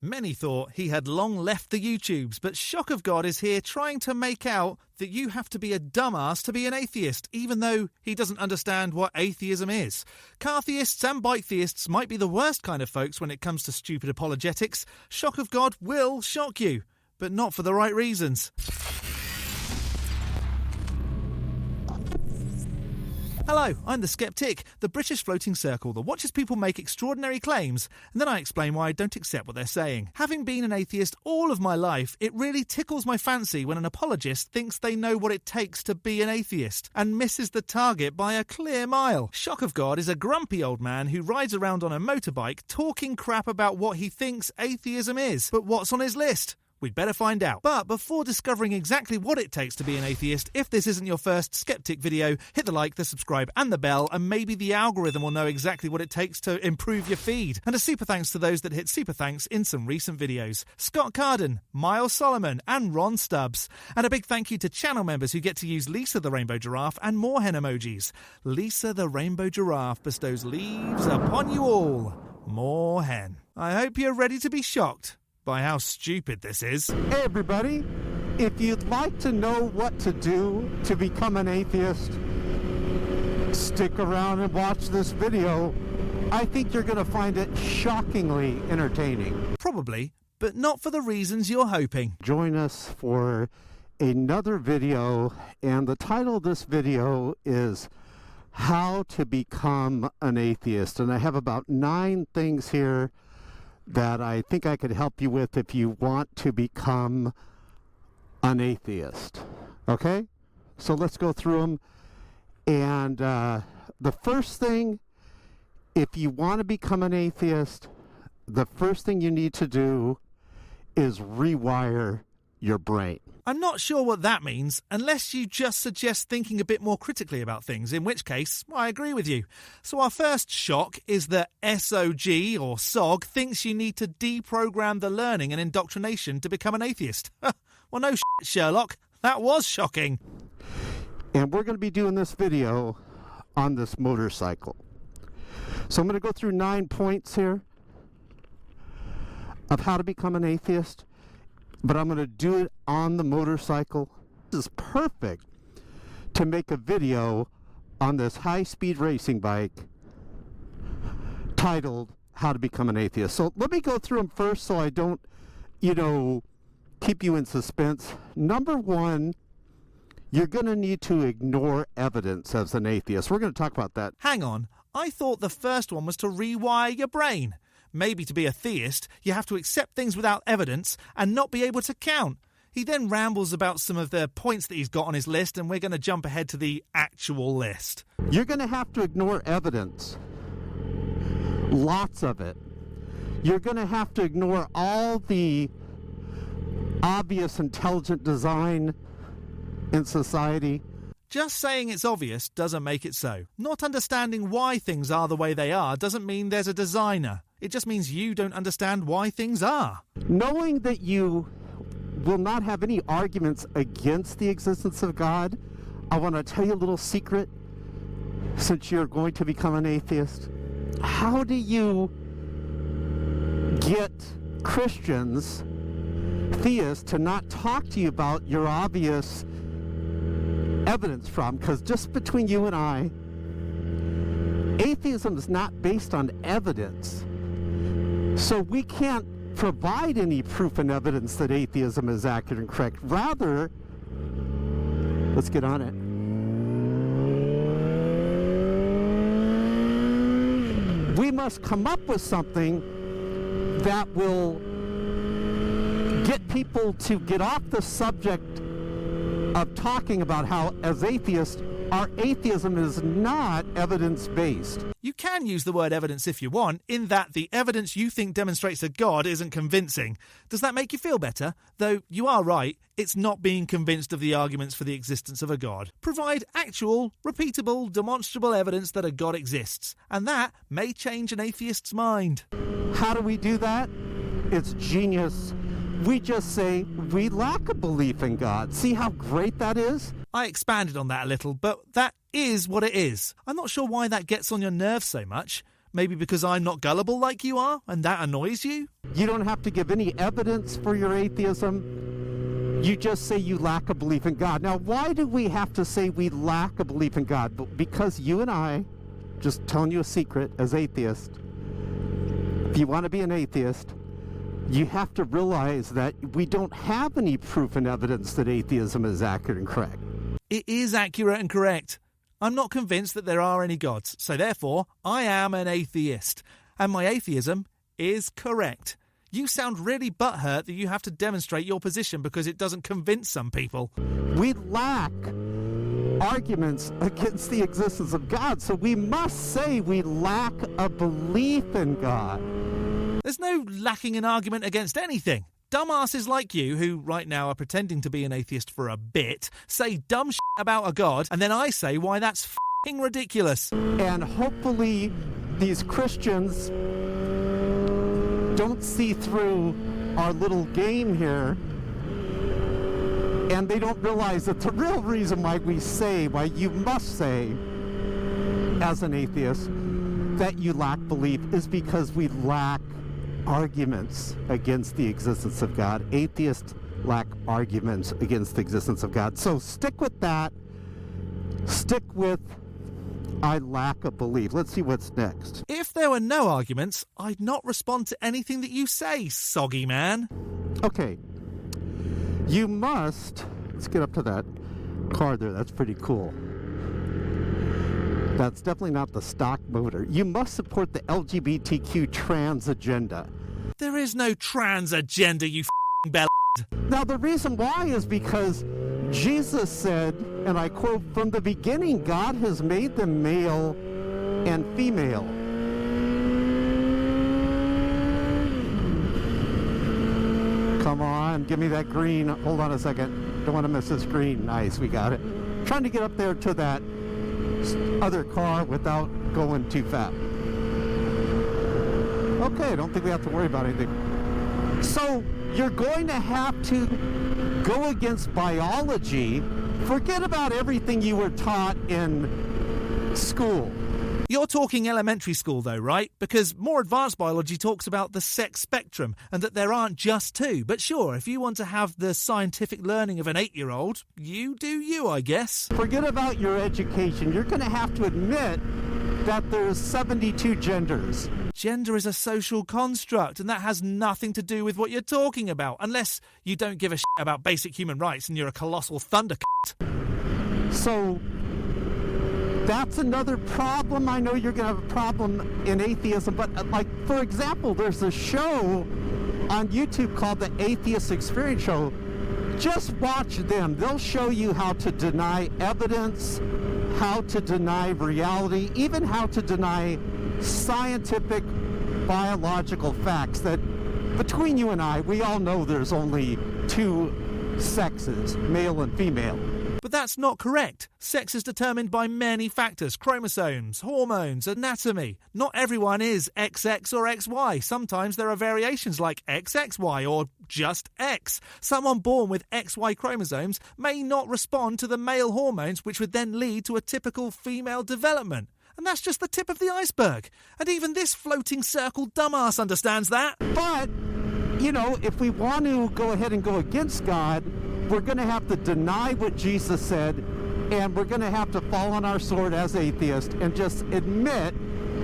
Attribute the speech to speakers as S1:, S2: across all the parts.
S1: Many thought he had long left the YouTubes, but ShockofGod is here trying to make out that you have to be a dumbass to be an atheist, even though he doesn't understand what atheism is. Atheists and theists might be the worst kind of folks when it comes to stupid apologetics. ShockofGod will shock you, but not for the right reasons. Hello, I'm the Skeptic, the British floating circle that watches people make extraordinary claims, and then I explain why I don't accept what they're saying. Having been an atheist all of my life, it really tickles my fancy when an apologist thinks they know what it takes to be an atheist, and misses the target by a clear mile. ShockofGod is a grumpy old man who rides around on a motorbike talking crap about what he thinks atheism is. But what's on his list? We'd better find out. But before discovering exactly what it takes to be an atheist, if this isn't your first Skeptic video, hit the like, the subscribe and the bell, and maybe the algorithm will know exactly what it takes to improve your feed. And a super thanks to those that hit super thanks in some recent videos. Scott Carden, Miles Solomon and Ron Stubbs. And a big thank you to channel members who get to use Lisa the Rainbow Giraffe and more hen emojis. Lisa the Rainbow Giraffe bestows leaves upon you all. More hen. I hope you're ready to be shocked by how stupid this is.
S2: Hey everybody, if you'd like to know what to do to become an atheist, stick around and watch this video. I think you're going to find it shockingly entertaining.
S1: Probably, but not for the reasons you're hoping.
S2: Join us for another video, and the title of this video is How to Become an Atheist. And I have about 9 things here that I think I could help you with if you want to become an atheist. Okay? So let's go through them. And the first thing, if you want to become an atheist, the first thing you need to do is rewire your brain.
S1: I'm not sure what that means, unless you just suggest thinking a bit more critically about things, in which case, I agree with you. So our first shock is that SOG, or SOG, thinks you need to deprogram the learning and indoctrination to become an atheist. Well, no shit, Sherlock. That was shocking.
S2: And we're going to be doing this video on this motorcycle. So I'm going to go through 9 points here of how to become an atheist. But I'm going to do it on the motorcycle. This is perfect to make a video on this high-speed racing bike titled How to Become an Atheist. So let me go through them first so I don't, keep you in suspense. Number 1, you're going to need to ignore evidence as an atheist. We're going to talk about that.
S1: Hang on. I thought the first one was to rewire your brain. Maybe to be a theist, you have to accept things without evidence and not be able to count. He then rambles about some of the points that he's got on his list, and we're going to jump ahead to the actual list.
S2: You're going to have to ignore evidence. Lots of it. You're going to have to ignore all the obvious intelligent design in society.
S1: Just saying it's obvious doesn't make it so. Not understanding why things are the way they are doesn't mean there's a designer. It just means you don't understand why things are.
S2: Knowing that you will not have any arguments against the existence of God, I want to tell you a little secret since you're going to become an atheist. How do you get Christians, theists, to not talk to you about your obvious evidence from? Because just between you and I, atheism is not based on evidence. So we can't provide any proof and evidence that atheism is accurate and correct. Rather, let's get on it. We must come up with something that will get people to get off the subject of talking about how, as atheists, our atheism is not evidence-based.
S1: You can use the word evidence if you want, in that the evidence you think demonstrates a God isn't convincing. Does that make you feel better? Though you are right, it's not being convinced of the arguments for the existence of a God. Provide actual, repeatable, demonstrable evidence that a God exists, and that may change an atheist's mind.
S2: How do we do that? It's genius. We just say we lack a belief in God. See how great that is?
S1: I expanded on that a little, but that is what it is. I'm not sure why that gets on your nerves so much. Maybe because I'm not gullible like you are, and that annoys you?
S2: You don't have to give any evidence for your atheism. You just say you lack a belief in God. Now, why do we have to say we lack a belief in God? Because you and I, just telling you a secret as atheists, if you want to be an atheist, you have to realize that we don't have any proof and evidence that atheism is accurate and correct.
S1: It is accurate and correct. I'm not convinced that there are any gods, so therefore I am an atheist, and my atheism is correct. You sound really butthurt that you have to demonstrate your position because it doesn't convince some people.
S2: We lack arguments against the existence of God, so we must say we lack a belief in God.
S1: There's no lacking an argument against anything. Dumbasses like you, who right now are pretending to be an atheist for a bit, say dumb shit about a god, and then I say why that's f***ing ridiculous.
S2: And hopefully these Christians don't see through our little game here, and they don't realize that the real reason why you must say, as an atheist, that you lack belief is because we lack arguments against the existence of God. Atheists lack arguments against the existence of God. So stick with that. Stick with I lack a belief. Let's see what's next.
S1: If there were no arguments, I'd not respond to anything that you say, soggy man.
S2: Okay. You must... Let's get up to that card there. That's pretty cool. That's definitely not the stock motor. You must support the LGBTQ trans agenda.
S1: There is no trans agenda, you f***ing bell.
S2: Now, the reason why is because Jesus said, and I quote, "From the beginning, God has made them male and female." Come on, give me that green. Hold on a second. Don't want to miss this green. Nice, we got it. Trying to get up there to that other car without going too fast. Okay, I don't think we have to worry about anything. So, you're going to have to go against biology. Forget about everything you were taught in school.
S1: You're talking elementary school though, right? Because more advanced biology talks about the sex spectrum and that there aren't just two. But sure, if you want to have the scientific learning of an 8-year-old, you do you, I guess.
S2: Forget about your education. You're going to have to admit that there's 72 genders.
S1: Gender is a social construct, and that has nothing to do with what you're talking about, unless you don't give a shit about basic human rights and you're a colossal thundercat.
S2: So, that's another problem. I know you're going to have a problem in atheism, but like, for example, there's a show on YouTube called the Atheist Experience Show. Just watch them. They'll show you how to deny evidence, how to deny reality, even how to deny scientific biological facts that, between you and I, we all know there's only two sexes, male and female.
S1: But that's not correct. Sex is determined by many factors: chromosomes, hormones, anatomy. Not everyone is XX or XY. Sometimes there are variations like XXY or just X. Someone born with XY chromosomes may not respond to the male hormones, which would then lead to a typical female development. And that's just the tip of the iceberg. And even this floating circle dumbass understands that.
S2: But, you know, if we want to go ahead and go against God, we're going to have to deny what Jesus said, and we're going to have to fall on our sword as atheists and just admit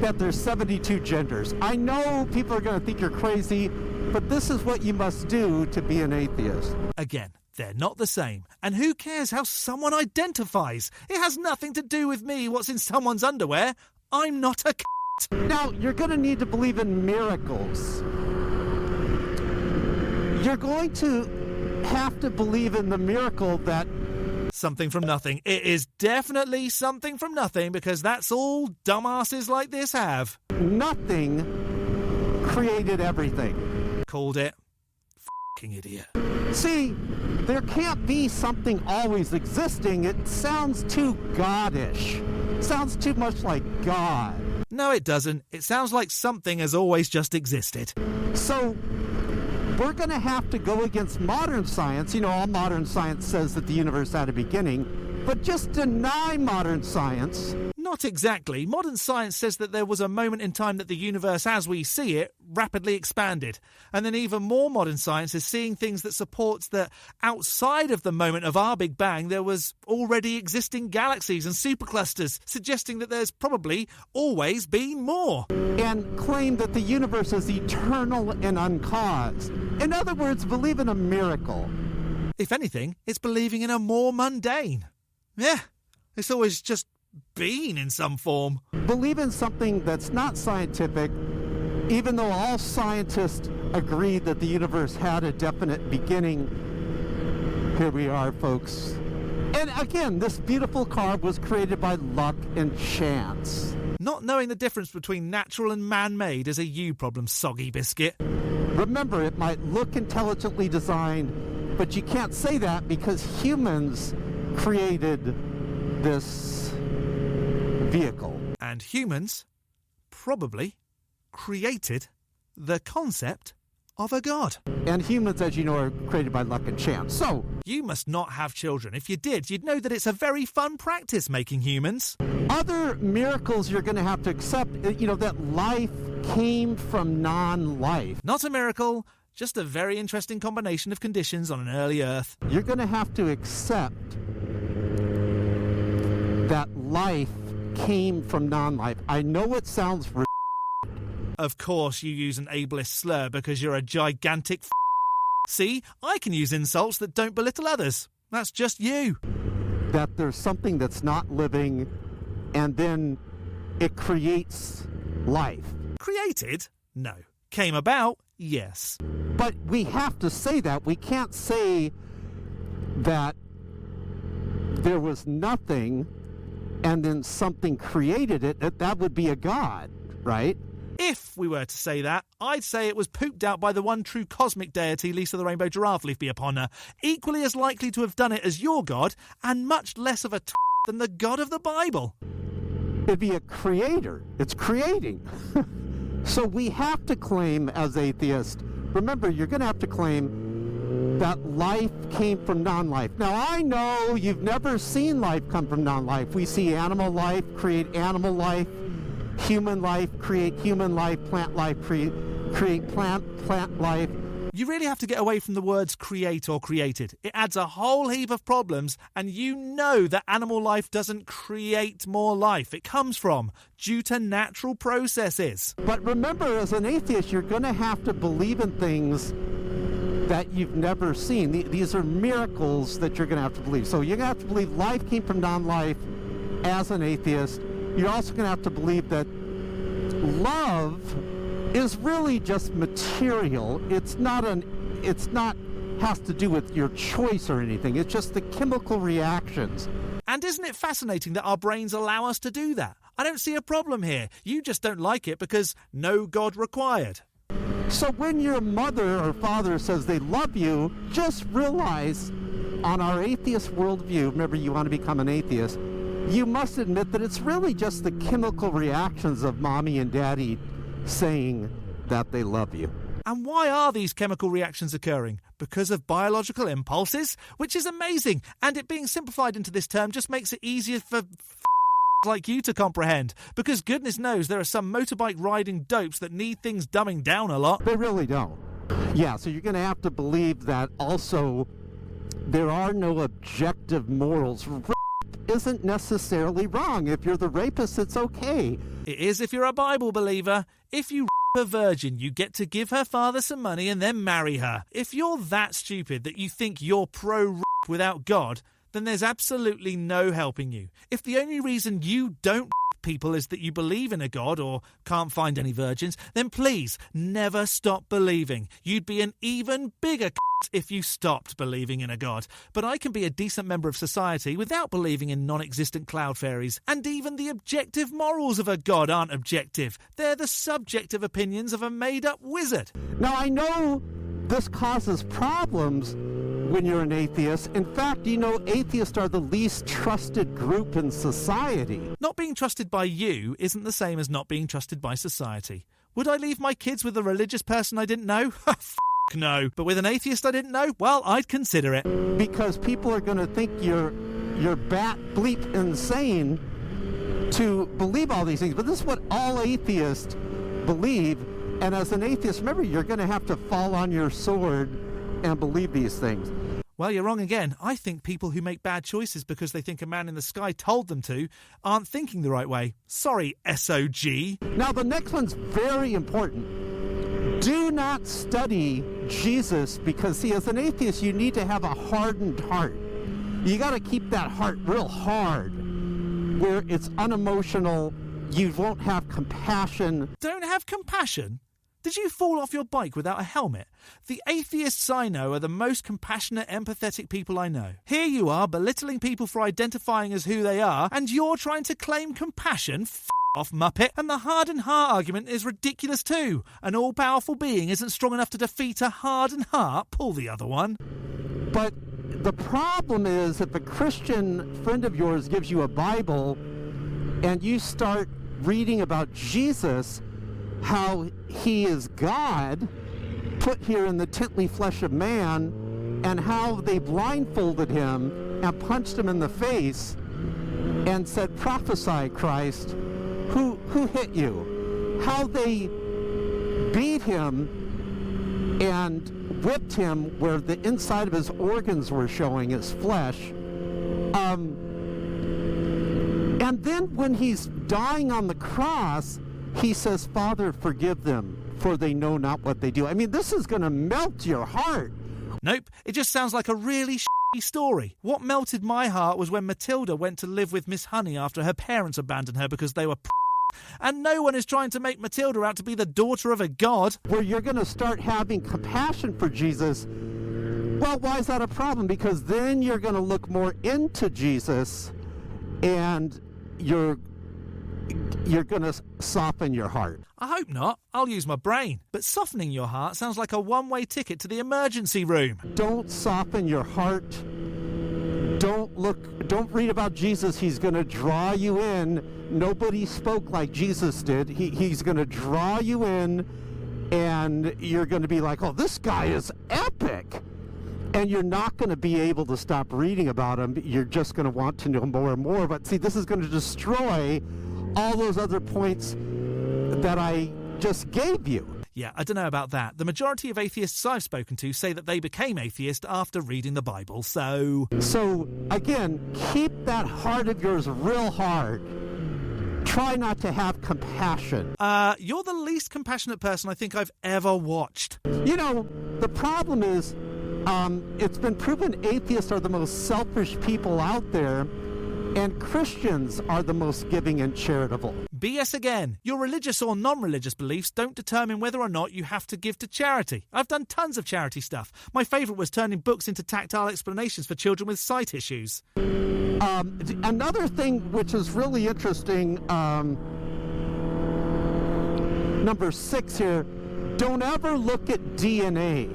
S2: that there's 72 genders. I know people are going to think you're crazy, but this is what you must do to be an atheist.
S1: Again, they're not the same. And who cares how someone identifies? It has nothing to do with me what's in someone's underwear. I'm not a c***.
S2: Now, you're going to need to believe in miracles. You're going to have to believe in the miracle that...
S1: Something from nothing. It is definitely something from nothing, because that's all dumbasses like this have.
S2: Nothing created everything.
S1: Called it. F***ing idiot.
S2: See, there can't be something always existing. It sounds too goddish. It sounds too much like God.
S1: No, it doesn't. It sounds like something has always just existed.
S2: So, we're going to have to go against modern science. You know, all modern science says that the universe had a beginning, but just deny modern science.
S1: Not exactly. Modern science says that there was a moment in time that the universe as we see it rapidly expanded. And then even more modern science is seeing things that supports that outside of the moment of our Big Bang there was already existing galaxies and superclusters, suggesting that there's probably always been more.
S2: And claim that the universe is eternal and uncaused. In other words, believe in a miracle.
S1: If anything, it's believing in a more mundane. Yeah, it's always just been in some form.
S2: Believe in something that's not scientific, even though all scientists agree that the universe had a definite beginning. Here we are, folks. And again, this beautiful car was created by luck and chance.
S1: Not knowing the difference between natural and man-made is a you problem, soggy biscuit.
S2: Remember, it might look intelligently designed, but you can't say that because humans created this vehicle.
S1: And humans probably created the concept of a god.
S2: And humans, as you know, are created by luck and chance. So,
S1: you must not have children. If you did, you'd know that it's a very fun practice making humans.
S2: Other miracles you're going to have to accept, that life came from non-life.
S1: Not a miracle, just a very interesting combination of conditions on an early Earth.
S2: You're going to have to accept that life came from non-life. I know it sounds
S1: Of course you use an ableist slur because you're a gigantic See, I can use insults that don't belittle others. That's just you.
S2: That there's something that's not living, and then it creates life.
S1: Created? No. Came about? Yes.
S2: But we have to say that. We can't say that there was nothing and then something created it. That would be a god, right?
S1: If we were to say that, I'd say it was pooped out by the one true cosmic deity, Lisa the Rainbow Giraffe, leaf be upon her. Equally as likely to have done it as your god, and much less of a than the God of the Bible.
S2: It'd be a creator. It's creating. So we have to claim as atheists, remember, you're going to have to claim that life came from non-life. Now, I know you've never seen life come from non-life. We see animal life create animal life, human life create human life, plant life create plant life.
S1: You really have to get away from the words create or created. It adds a whole heap of problems, and you know that animal life doesn't create more life. It comes from due to natural processes.
S2: But remember, as an atheist, you're going to have to believe in things that you've never seen. These are miracles that you're going to have to believe. So you're going to have to believe life came from non-life as an atheist. You're also going to have to believe that love is really just material. It's not has to do with your choice or anything. It's just the chemical reactions.
S1: And isn't it fascinating that our brains allow us to do that? I don't see a problem here. You just don't like it because no God required.
S2: So when your mother or father says they love you, just realize on our atheist worldview, remember you want to become an atheist, you must admit that it's really just the chemical reactions of mommy and daddy saying that they love you.
S1: And why are these chemical reactions occurring? Because of biological impulses? Which is amazing, and it being simplified into this term just makes it easier for like you to comprehend. Because goodness knows there are some motorbike riding dopes that need things dumbing down a lot.
S2: They really don't. Yeah, so you're going to have to believe that also there are no objective morals. Isn't necessarily wrong. If you're the rapist, it's okay.
S1: It is if you're a Bible believer. If you rape a virgin, you get to give her father some money and then marry her. If you're that stupid that you think you're pro-rape without God, then there's absolutely no helping you. If the only reason you don't rape people is that you believe in a God or can't find any virgins, then please never stop believing. You'd be an even bigger if you stopped believing in a god. But I can be a decent member of society without believing in non-existent cloud fairies. And even the objective morals of a god aren't objective. They're the subjective opinions of a made-up wizard.
S2: Now, I know this causes problems when you're an atheist. In fact, atheists are the least trusted group in society.
S1: Not being trusted by you isn't the same as not being trusted by society. Would I leave my kids with a religious person I didn't know? No. But with an atheist I didn't know? Well, I'd consider it.
S2: Because people are going to think you're bat bleep insane to believe all these things, but this is what all atheists believe. And as an atheist, remember, you're going to have to fall on your sword and believe these things.
S1: Well, you're wrong again. I think people who make bad choices because they think a man in the sky told them to aren't thinking the right way. Sorry, SOG.
S2: Now, the next one's very important. Do not study Jesus because, see, as an atheist, you need to have a hardened heart. You got to keep that heart real hard, where it's unemotional. You won't have compassion.
S1: Don't have compassion? Did you fall off your bike without a helmet? The atheists I know are the most compassionate, empathetic people I know. Here you are, belittling people for identifying as who they are, and you're trying to claim compassion? F off, Muppet. And the hardened heart argument is ridiculous too. An all-powerful being isn't strong enough to defeat a hardened heart. Pull the other one.
S2: But the problem is, if a Christian friend of yours gives you a Bible and you start reading about Jesus, how he is God, put here in the tintly flesh of man, and how they blindfolded him and punched him in the face and said, "Prophesy, Christ, who hit you?" How they beat him and whipped him where the inside of his organs were showing, his flesh. And then when he's dying on the cross, he says, "Father, forgive them, for they know not what they do." I mean, this is going to melt your heart.
S1: Nope, it just sounds like a really shitty story. What melted my heart was when Matilda went to live with Miss Honey after her parents abandoned her because they were and no one is trying to make Matilda out to be the daughter of a god.
S2: Where you're going to start having compassion for Jesus. Well, why is that a problem? Because then you're going to look more into Jesus, and you're going to soften your heart.
S1: I hope not. I'll use my brain. But softening your heart sounds like a one-way ticket to the emergency room.
S2: Don't soften your heart. Don't read about Jesus. He's going to draw you in. Nobody spoke like Jesus did. He's going to draw you in, and you're going to be like, "Oh, this guy is epic." And you're not going to be able to stop reading about him. You're just going to want to know more and more. But see, this is going to destroy all those other points that I just gave you.
S1: Yeah, I don't know about that. The majority of atheists I've spoken to say that they became atheist after reading the Bible, so
S2: again, keep that heart of yours real hard. Try not to have compassion.
S1: You're the least compassionate person I think I've ever watched.
S2: You know, the problem is, it's been proven atheists are the most selfish people out there, and Christians are the most giving and charitable.
S1: BS again. Your religious or non-religious beliefs don't determine whether or not you have to give to charity. I've done tons of charity stuff. My favourite was turning books into tactile explanations for children with sight issues.
S2: Another thing which is really interesting, number 6 here, don't ever look at DNA.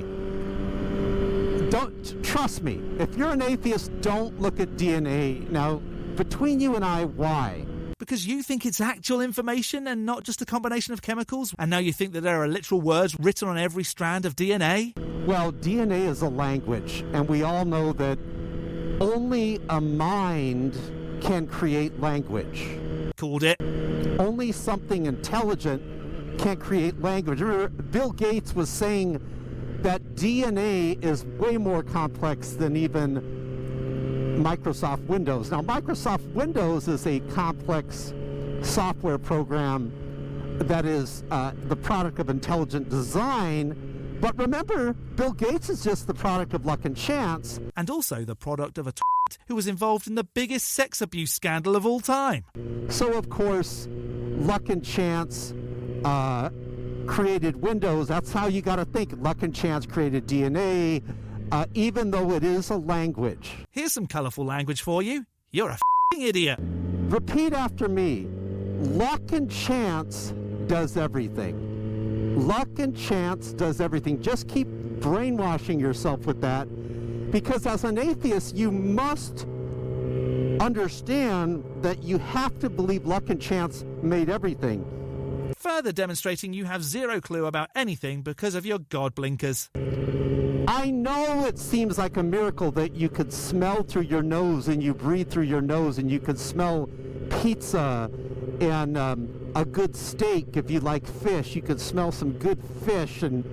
S2: Don't, trust me, if you're an atheist, don't look at DNA. Now, between you and I, why?
S1: Because you think it's actual information and not just a combination of chemicals? And now you think that there are literal words written on every strand of DNA?
S2: Well, DNA is a language, and we all know that only a mind can create language.
S1: Called it.
S2: Only something intelligent can create language. Remember, Bill Gates was saying that DNA is way more complex than even Microsoft Windows. Now, Microsoft Windows is a complex software program that is the product of intelligent design. But remember, Bill Gates is just the product of luck and chance.
S1: And also the product of a who was involved in the biggest sex abuse scandal of all time.
S2: So, of course, luck and chance created Windows. That's how you got to think. Luck and chance created DNA, even though it is a language.
S1: Here's some colourful language for you. You're a f***ing idiot.
S2: Repeat after me. Luck and chance does everything. Luck and chance does everything. Just keep brainwashing yourself with that, because as an atheist, you must understand that you have to believe luck and chance made everything.
S1: Further demonstrating you have zero clue about anything because of your God blinkers.
S2: I know it seems like a miracle that you could smell through your nose and you breathe through your nose and you could smell pizza and a good steak. If you like fish, you could smell some good fish and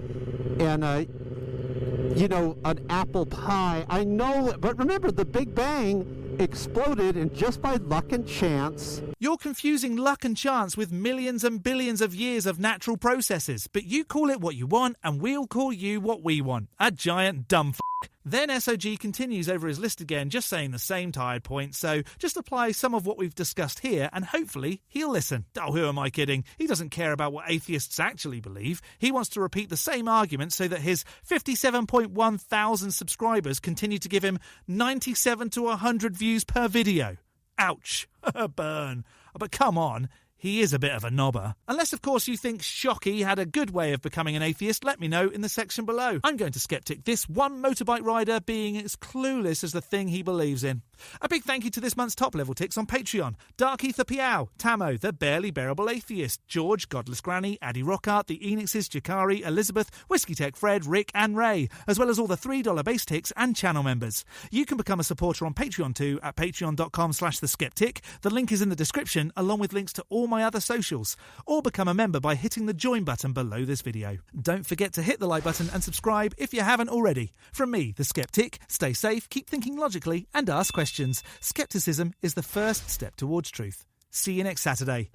S2: you know, an apple pie. I know, but remember, the Big Bang exploded, and just by luck and chance.
S1: You're confusing luck and chance with millions and billions of years of natural processes, but you call it what you want, and we'll call you what we want. A giant dumb f***. Then SOG continues over his list again, just saying the same tired point, so just apply some of what we've discussed here, and hopefully he'll listen. Oh, who am I kidding? He doesn't care about what atheists actually believe. He wants to repeat the same argument so that his 57.1 thousand subscribers continue to give him 97 to 100 views per video. Ouch. Burn. But come on. He is a bit of a knobber. Unless, of course, you think Shocky had a good way of becoming an atheist, let me know in the section below. I'm going to skeptic this one motorbike rider being as clueless as the thing he believes in. A big thank you to this month's top level ticks on Patreon. Dark Ether Piao, Tamo, The Barely Bearable Atheist, George, Godless Granny, Addy Rockart, The Enixes, Jakari, Elizabeth, Whiskey Tech Fred, Rick and Ray, as well as all the $3 base ticks and channel members. You can become a supporter on Patreon too at patreon.com/theskeptic. The link is in the description, along with links to all my other socials, or become a member by hitting the join button below this video. Don't forget to hit the like button and subscribe if you haven't already. From me, the Skeptic, stay safe, keep thinking logically, and ask questions. Skepticism is the first step towards truth. See you next Saturday.